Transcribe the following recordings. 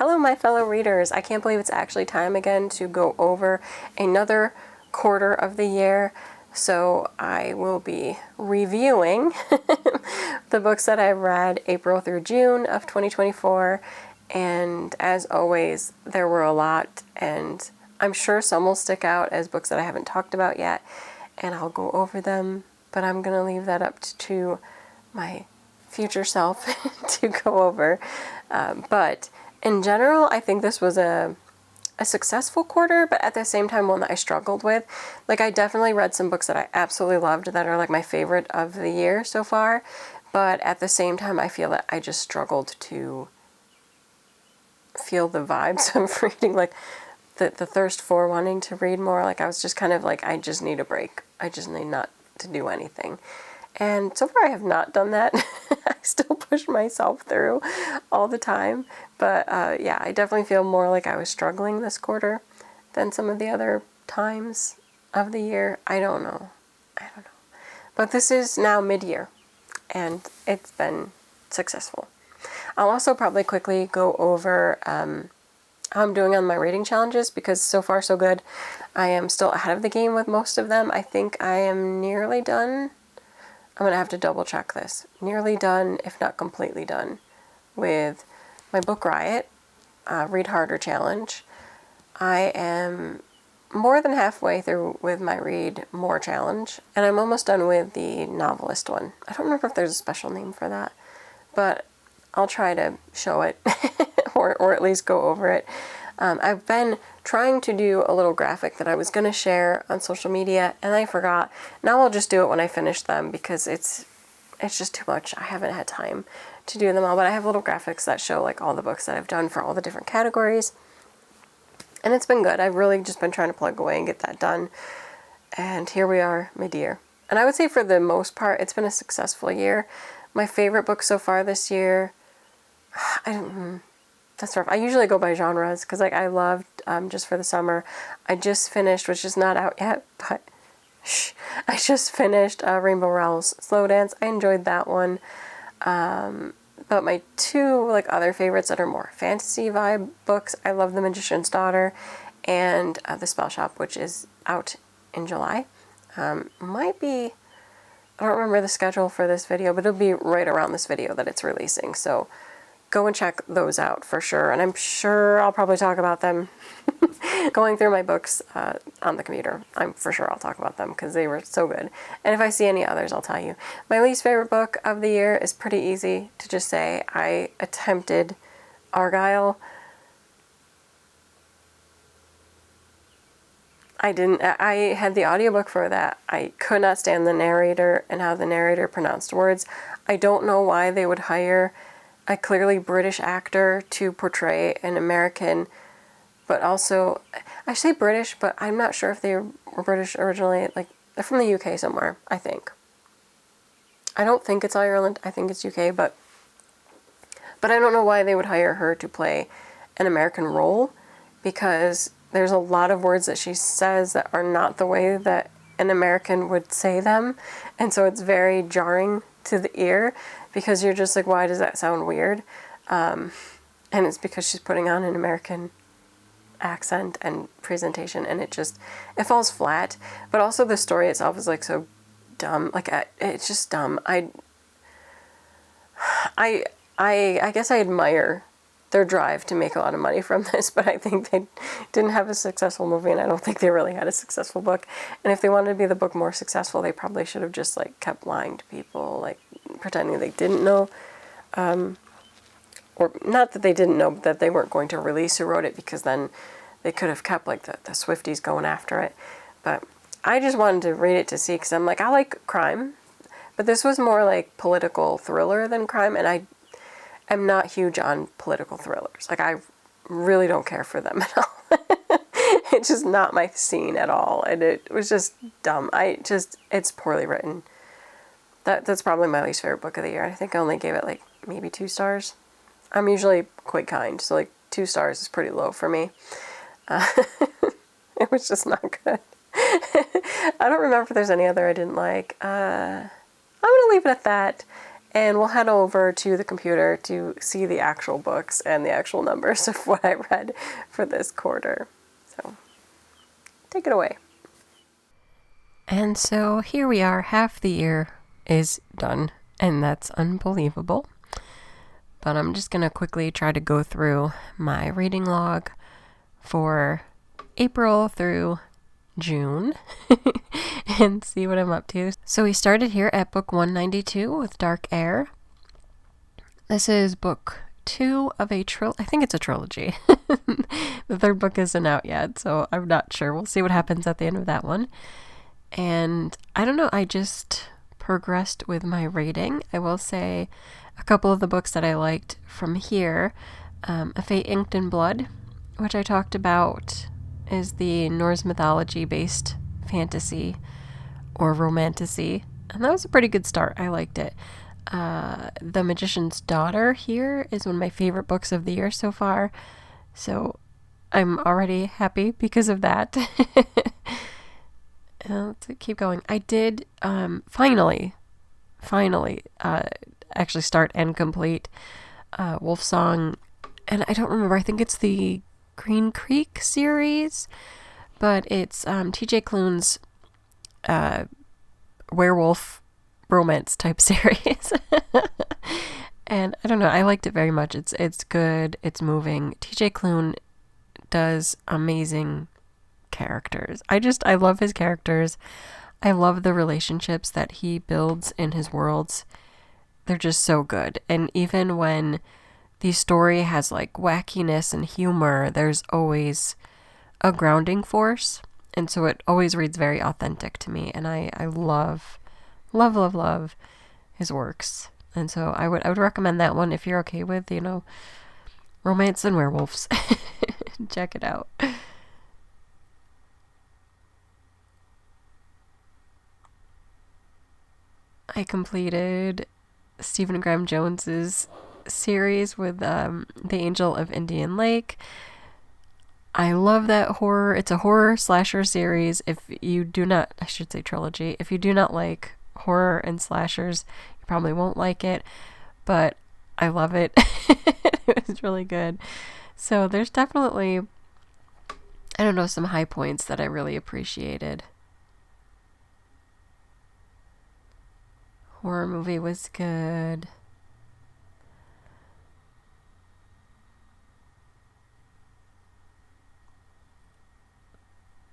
Hello, my fellow readers. I can't believe it's actually time again to go over another quarter of the year. So I will be reviewing the books that I've read April through June of 2024. And as always, there were a lot, and I'm sure some will stick out as books that I haven't talked about yet, and I'll go over them, but I'm going to leave that up to my future self to go over. But in general, I think this was a successful quarter, but at the same time, one that I struggled with. Like, I definitely read some books that I absolutely loved that are like my favorite of the year so far, but at the same time, I feel that I just struggled to feel the vibes of reading, like the thirst for wanting to read more. Like, I was just kind of like, I just need a break. I just need not to do anything. And so far I have not done that. I still push myself through all the time. But yeah, I definitely feel more like I was struggling this quarter than some of the other times of the year. I don't know. But this is now mid-year, and it's been successful. I'll also probably quickly go over how I'm doing on my reading challenges, because so far so good. I am still ahead of the game with most of them. I think I am nearly done. I'm going to have to double check this. Nearly done, if not completely done, with my Book Riot Read Harder challenge. I am more than halfway through with my Read More challenge, and I'm almost done with the novelist one. I don't remember if there's a special name for that, but I'll try to show it or at least go over it. I've been trying to do a little graphic that I was going to share on social media, and I forgot. Now I'll just do it when I finish them, because it's just too much. I haven't had time to do them all, but I have little graphics that show like all the books that I've done for all the different categories, and it's been good. I've really just been trying to plug away and get that done, and here we are mid-year. And I would say for the most part, it's been a successful year. My favorite book so far this year, that's rough. I usually go by genres, because like I loved Just for the Summer. I just finished, which is not out yet, but I just finished Rainbow Rowell's Slow Dance. I enjoyed that one. But my two like other favorites that are more fantasy vibe books, I love The Magician's Daughter and The Spell Shop, which is out in July. Might be, I don't remember the schedule for this video, but it'll be right around this video that it's releasing. So go and check those out for sure. And I'm sure I'll probably talk about them going through my books on the computer. I'm for sure I'll talk about them, because they were so good. And if I see any others, I'll tell you. My least favorite book of the year is pretty easy to just say. I attempted Argyle. I had the audiobook for that. I could not stand the narrator and how the narrator pronounced words. I don't know why they would hire a clearly British actor to portray an American, but also, I say British, but I'm not sure if they were British originally. Like, they're from the UK somewhere, I think. I don't think it's Ireland. I think it's UK, but I don't know why they would hire her to play an American role, because there's a lot of words that she says that are not the way that an American would say them, and so it's very jarring to the ear, because you're just like, why does that sound weird? And it's because she's putting on an American accent and presentation, and it falls flat. But also the story itself is like so dumb. Like, it's just dumb. I guess I admire their drive to make a lot of money from this, but I think they didn't have a successful movie, and I don't think they really had a successful book. And if they wanted to be the book more successful, they probably should have just like kept lying to people, like pretending they didn't know, or not that they didn't know, but that they weren't going to release who wrote it, because then they could have kept like the Swifties going after it. But I just wanted to read it to see, because I'm like, I like crime, but this was more like political thriller than crime, and I am not huge on political thrillers. Like, I really don't care for them at all. It's just not my scene at all, and it was just dumb. It's poorly written. That's probably my least favorite book of the year. I think I only gave it like maybe 2 stars. I'm usually quite kind, so like 2 stars is pretty low for me. It was just not good. I don't remember if there's any other I didn't like. I'm going to leave it at that. And we'll head over to the computer to see the actual books and the actual numbers of what I read for this quarter. So, take it away. And so here we are, half the year is done, and that's unbelievable. But I'm just going to quickly try to go through my reading log for April through June and see what I'm up to. So we started here at book 192 with Dark Air. This is book 2 of a I think it's a trilogy. The third book isn't out yet, so I'm not sure. We'll see what happens at the end of that one. And I don't know, I just progressed with my rating. I will say a couple of the books that I liked from here, A Fate Inked in Blood, which I talked about, is the Norse mythology based fantasy or romantasy, and that was a pretty good start. I liked it. The Magician's Daughter here is one of my favorite books of the year so far, so I'm already happy because of that. Let's keep going. I did finally actually start and complete Wolf Song, and I don't remember, I think it's the Green Creek series, but it's TJ Klune's werewolf romance type series. And I don't know, I liked it very much. It's good, it's moving. TJ Klune does amazing characters. I love his characters. I love the relationships that he builds in his worlds. They're just so good. And even when the story has like wackiness and humor, there's always a grounding force. And so it always reads very authentic to me. And I love his works. And so I would recommend that one if you're okay with, romance and werewolves. Check it out. I completed Stephen Graham Jones's series with The Angel of Indian Lake. I love that horror. It's a horror slasher series. If you do not, I should say trilogy. If you do not like horror and slashers, you probably won't like it. But I love it. It was really good. So there's definitely, some high points that I really appreciated. Horror movie was good.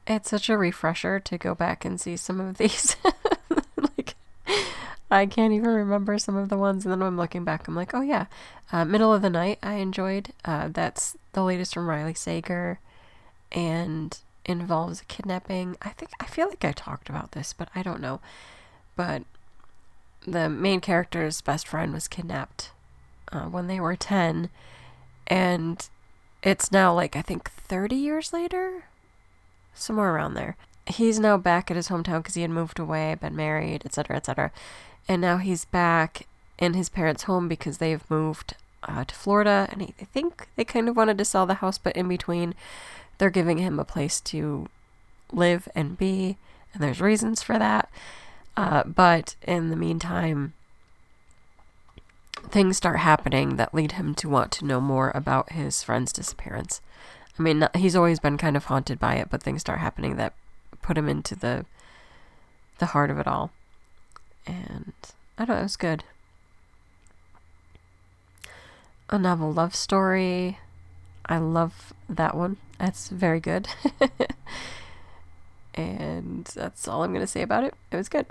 It's such a refresher to go back and see some of these. Like, I can't even remember some of the ones, and then when I'm looking back, I'm like, oh yeah. Middle of the Night I enjoyed. That's the latest from Riley Sager, and involves a kidnapping. I feel like I talked about this, but I don't know. But the main character's best friend was kidnapped when they were 10, and it's now like, I think 30 years later, somewhere around there. He's now back at his hometown because he had moved away, been married, etc., etc. And now he's back in his parents' home because they've moved to Florida, and I think they kind of wanted to sell the house, but in between, they're giving him a place to live and be, and there's reasons for that. But in the meantime, things start happening that lead him to want to know more about his friend's disappearance. I mean, he's always been kind of haunted by it, but things start happening that put him into the heart of it all. And I don't know, it was good. A Novel Love Story. I love that one. That's very good. And that's all I'm going to say about it. It was good.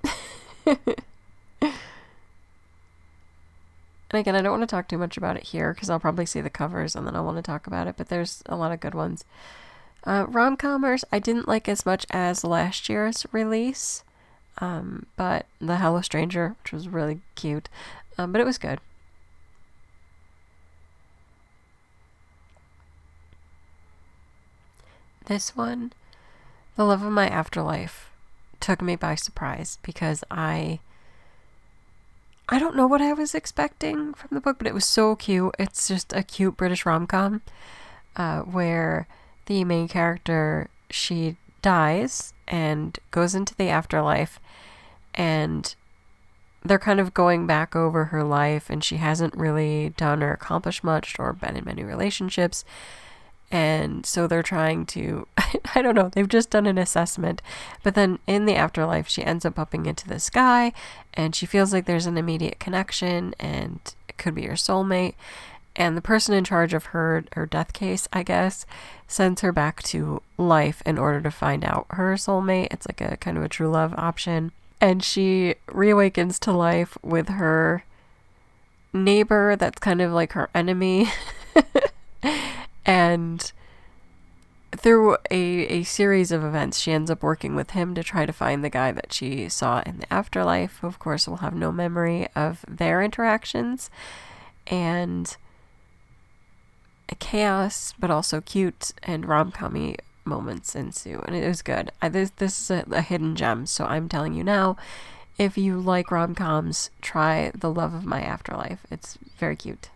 And again, I don't want to talk too much about it here because I'll probably see the covers and then I'll want to talk about it, but there's a lot of good ones. Rom-commers I didn't like as much as last year's release, but The Hello Stranger, which was really cute, but it was good. This one, The Love of My Afterlife, took me by surprise because I don't know what I was expecting from the book, but it was so cute. It's just a cute British rom-com where the main character, she dies and goes into the afterlife, and they're kind of going back over her life, and she hasn't really done or accomplished much or been in many relationships. And so they're trying to, I don't know, they've just done an assessment. But then in the afterlife, she ends up bumping into this guy, and she feels like there's an immediate connection, and it could be her soulmate. And the person in charge of her death case, I guess, sends her back to life in order to find out her soulmate. It's like a kind of a true love option. And she reawakens to life with her neighbor that's kind of like her enemy. And through a series of events, she ends up working with him to try to find the guy that she saw in the afterlife, who of course will have no memory of their interactions. And chaos, but also cute and rom-com-y moments ensue, and it was good. This is a hidden gem, so I'm telling you now, if you like rom-coms, try The Love of My Afterlife. It's very cute.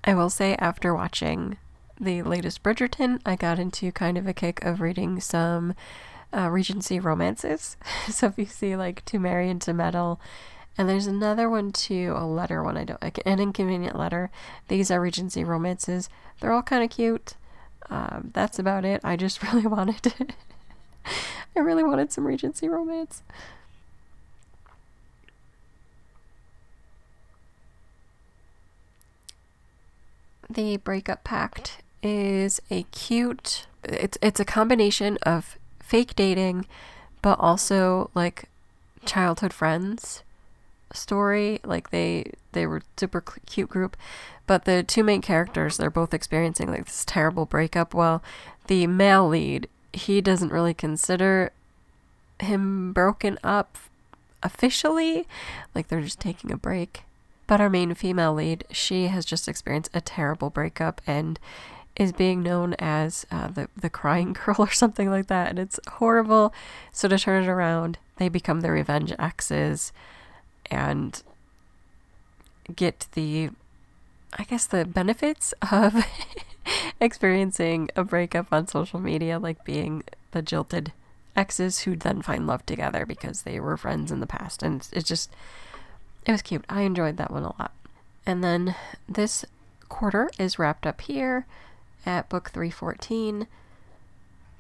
I will say, after watching the latest Bridgerton, I got into kind of a kick of reading some Regency romances. So if you see like To Marry and to Meddle, and there's another one too, a letter one, An Inconvenient Letter. These are Regency romances. They're all kind of cute. That's about it. I just really wanted I really wanted some Regency romance. The Breakup Pact is a cute, it's a combination of fake dating, but also like childhood friends story. Like they were super cute group, but the two main characters, they're both experiencing like this terrible breakup. Well, the male lead, he doesn't really consider him broken up officially, like they're just taking a break. But our main female lead, she has just experienced a terrible breakup and is being known as the crying girl or something like that, and it's horrible. So to turn it around, they become the revenge exes and get the benefits of experiencing a breakup on social media, like being the jilted exes who then find love together because they were friends in the past. And it was cute. I enjoyed that one a lot. And then this quarter is wrapped up here at book 314,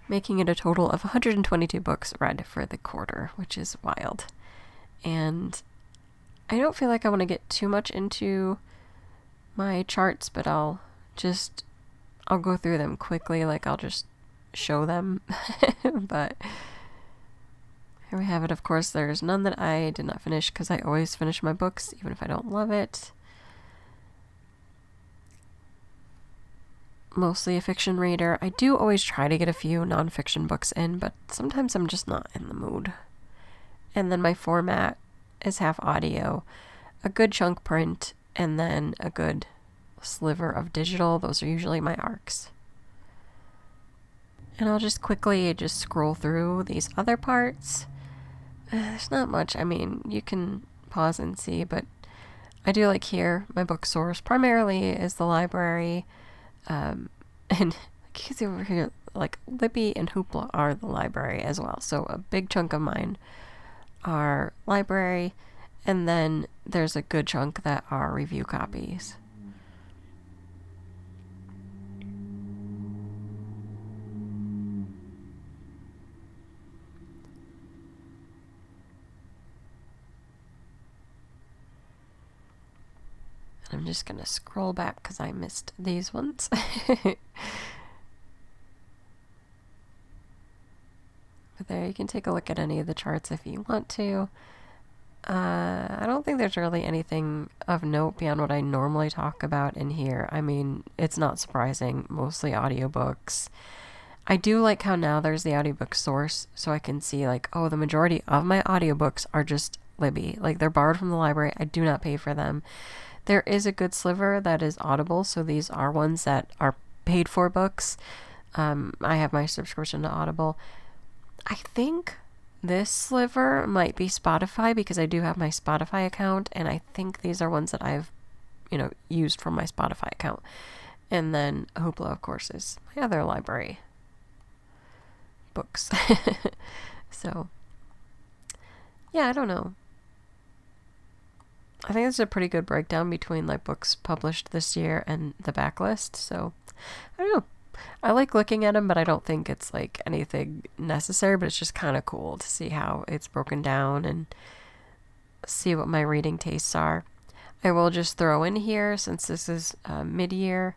making it a total of 122 books read for the quarter, which is wild. And I don't feel like I want to get too much into my charts, but I'll go through them quickly. Like I'll just show them. But here we have it. Of course, there's none that I did not finish because I always finish my books, even if I don't love it. Mostly a fiction reader. I do always try to get a few nonfiction books in, but sometimes I'm just not in the mood. And then my format is half audio, a good chunk print, and then a good sliver of digital. Those are usually my arcs. And I'll just quickly scroll through these other parts. There's not much. I mean, you can pause and see, but I do like here, my book source primarily is the library. And you can see over here, like Libby and Hoopla are the library as well. So a big chunk of mine are library, and then there's a good chunk that are review copies. I'm just going to scroll back because I missed these ones. But there, you can take a look at any of the charts if you want to. I don't think there's really anything of note beyond what I normally talk about in here. I mean, it's not surprising, mostly audiobooks. I do like how now there's the audiobook source, so I can see like, oh, the majority of my audiobooks are just Libby. Like they're borrowed from the library. I do not pay for them. There is a good sliver that is Audible, so these are ones that are paid for books. I have my subscription to Audible. I think this sliver might be Spotify because I do have my Spotify account, and I think these are ones that I've used from my Spotify account. And then Hoopla, of course, is my other library books. So, yeah, I don't know. I think it's a pretty good breakdown between like books published this year and the backlist. So, I don't know. I like looking at them, but I don't think it's like anything necessary, but it's just kind of cool to see how it's broken down and see what my reading tastes are. I will just throw in here, since this is mid-year.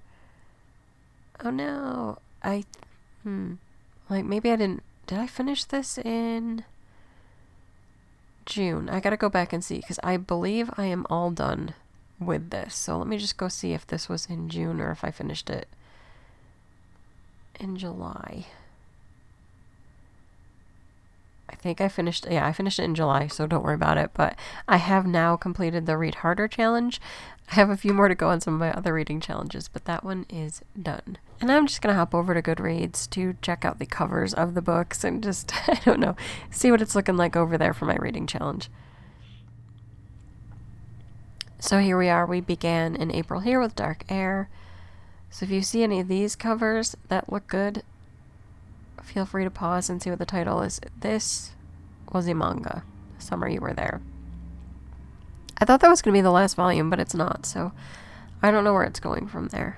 Oh no, like maybe I did I finish this in June? I gotta go back and see, because I believe I am all done with this. So let me just go see if this was in June or if I finished it in July. I think I finished it in July, so don't worry about it. But I have now completed the Read Harder challenge. I have a few more to go on some of my other reading challenges, but that one is done. And I'm just going to hop over to Goodreads to check out the covers of the books and just, I don't know, see what it's looking like over there for my reading challenge. So here we are. We began in April here with Dark Air. So if you see any of these covers that look good, feel free to pause and see what the title is. This was a manga. Summer You Were There. I thought that was going to be the last volume, but it's not, so I don't know where it's going from there.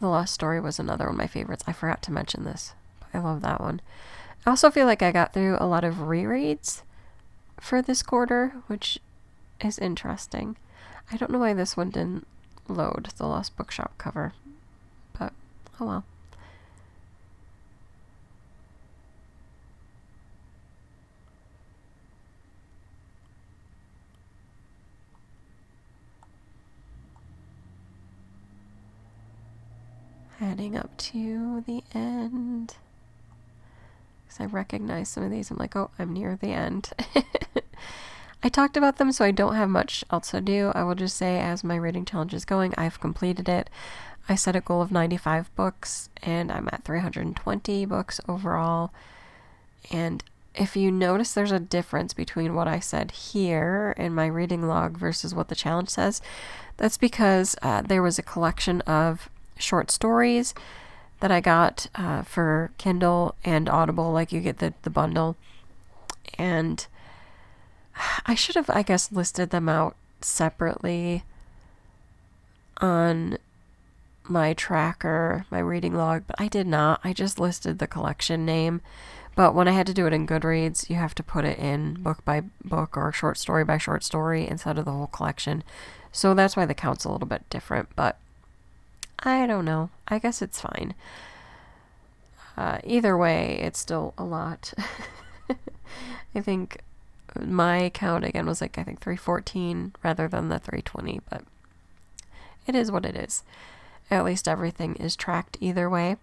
The Lost Story was another one of my favorites. I forgot to mention this. I love that one. I also feel like I got through a lot of rereads for this quarter, which is interesting. I don't know why this one didn't load, the Lost Bookshop cover, but oh well. Heading up to the end. Because I recognize some of these. I'm like, oh, I'm near the end. I talked about them, so I don't have much else to do. I will just say, as my reading challenge is going, I've completed it. I set a goal of 95 books, and I'm at 320 books overall. And if you notice there's a difference between what I said here in my reading log versus what the challenge says, that's because there was a collection of short stories that I got for Kindle and Audible, like you get the bundle. And I should have, I guess, listed them out separately on my tracker, my reading log, but I did not. I just listed the collection name. But when I had to do it in Goodreads, you have to put it in book by book or short story by short story instead of the whole collection. So that's why the count's a little bit different, but I don't know. I guess it's fine. Either way, it's still a lot. I think my count again was like, I think 314 rather than the 320, but it is what it is. At least everything is tracked either way.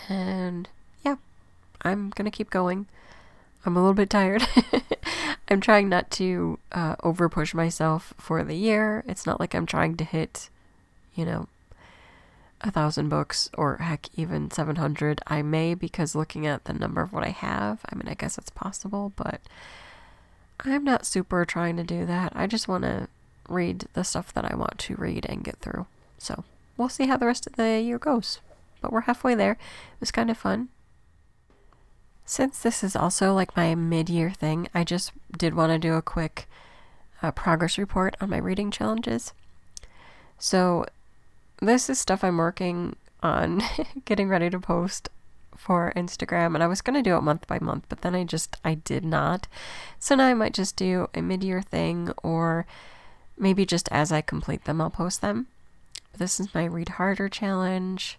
And yeah, I'm going to keep going. I'm a little bit tired. I'm trying not to over push myself for the year. It's not like I'm trying to hit, 1,000 books or heck, even 700. I may, because looking at the number of what I have, I mean, I guess it's possible, but I'm not super trying to do that. I just want to read the stuff that I want to read and get through. So we'll see how the rest of the year goes. But we're halfway there. It was kind of fun. Since this is also like my mid-year thing, I just did want to do a quick progress report on my reading challenges. So this is stuff I'm working on getting ready to post for Instagram, and I was going to do it month by month, but then I did not. So now I might just do a mid-year thing, or maybe just as I complete them, I'll post them. This is my Read Harder challenge,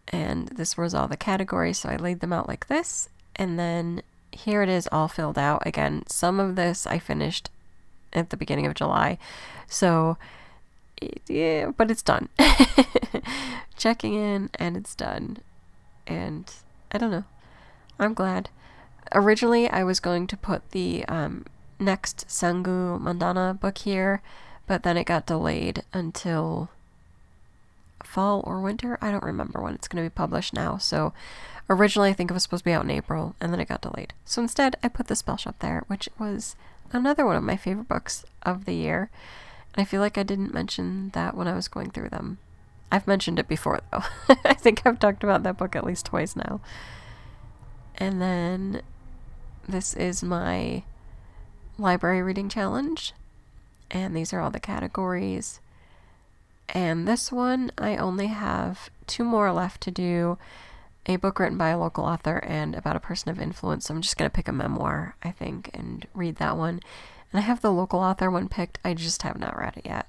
and this was all the categories, so I laid them out like this, and then here it is all filled out. Again, some of this I finished at the beginning of July, so yeah, but it's done. Checking in, and it's done. And I don't know. I'm glad. Originally, I was going to put the next Sangu Mandana book here, but then it got delayed until fall or winter. I don't remember when it's going to be published now. So originally I think it was supposed to be out in April, and then it got delayed. So instead I put The Spell Shop there, which was another one of my favorite books of the year. And I feel like I didn't mention that when I was going through them. I've mentioned it before though. I think I've talked about that book at least twice now. And then this is my library reading challenge. And these are all the categories. And this one, I only have 2 more left to do. A book written by a local author and about a person of influence. So I'm just going to pick a memoir, I think, and read that one. And I have the local author one picked. I just have not read it yet.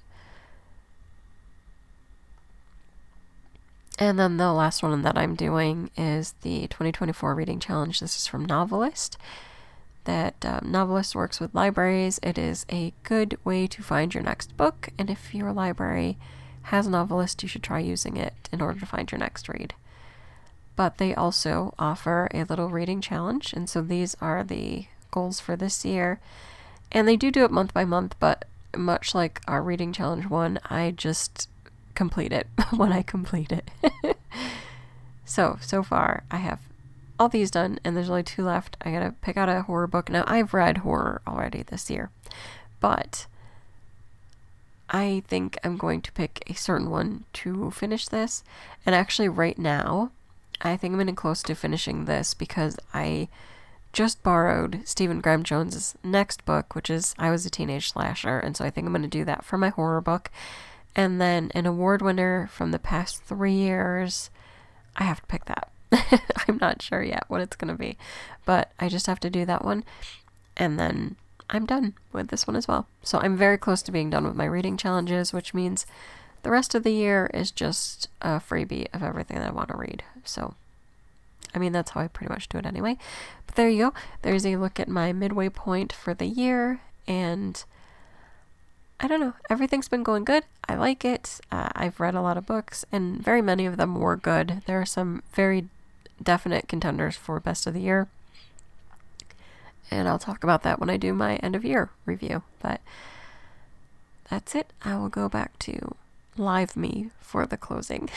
And then the last one that I'm doing is the 2024 Reading Challenge. This is from Novelist. That Novelist works with libraries. It is a good way to find your next book. And if your library has Novelist, you should try using it in order to find your next read. But they also offer a little reading challenge. And so these are the goals for this year. And they do it month by month, but much like our reading challenge one, I just complete it when I complete it. So far I have all these done, and there's only 2 left. I gotta pick out a horror book. Now, I've read horror already this year, but I think I'm going to pick a certain one to finish this. And actually right now, I think I'm getting close to finishing this because I just borrowed Stephen Graham Jones's next book, which is I Was a Teenage Slasher, and so I think I'm going to do that for my horror book. And then an award winner from the past 3 years, I have to pick that. I'm not sure yet what it's going to be, but I just have to do that one. And then I'm done with this one as well. So I'm very close to being done with my reading challenges, which means the rest of the year is just a freebie of everything that I want to read. So, I mean, that's how I pretty much do it anyway. But there you go. There's a look at my midway point for the year, and I don't know. Everything's been going good. I like it. I've read a lot of books, and very many of them were good. There are some very definite contenders for best of the year. And I'll talk about that when I do my end of year review. But that's it. I will go back to live me for the closing.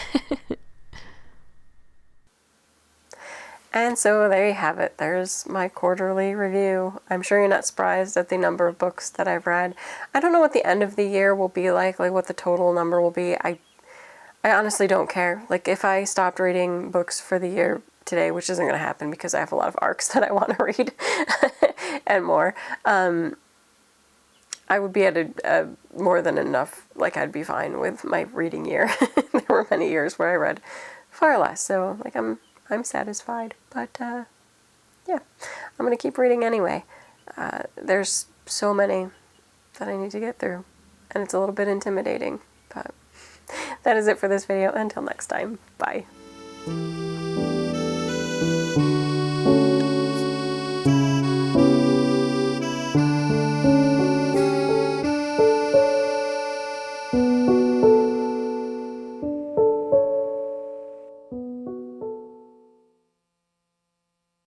And so there you have it. There's my quarterly review. I'm sure you're not surprised at the number of books that I've read. I don't know what the end of the year will be like what the total number will be. I honestly don't care. Like, if I stopped reading books for the year today, which isn't going to happen because I have a lot of arcs that I want to read and more, I would be at a more than enough. Like, I'd be fine with my reading year. There were many years where I read far less, so like I'm satisfied. But yeah, I'm going to keep reading anyway. There's so many that I need to get through, and it's a little bit intimidating, but that is it for this video. Until next time, bye.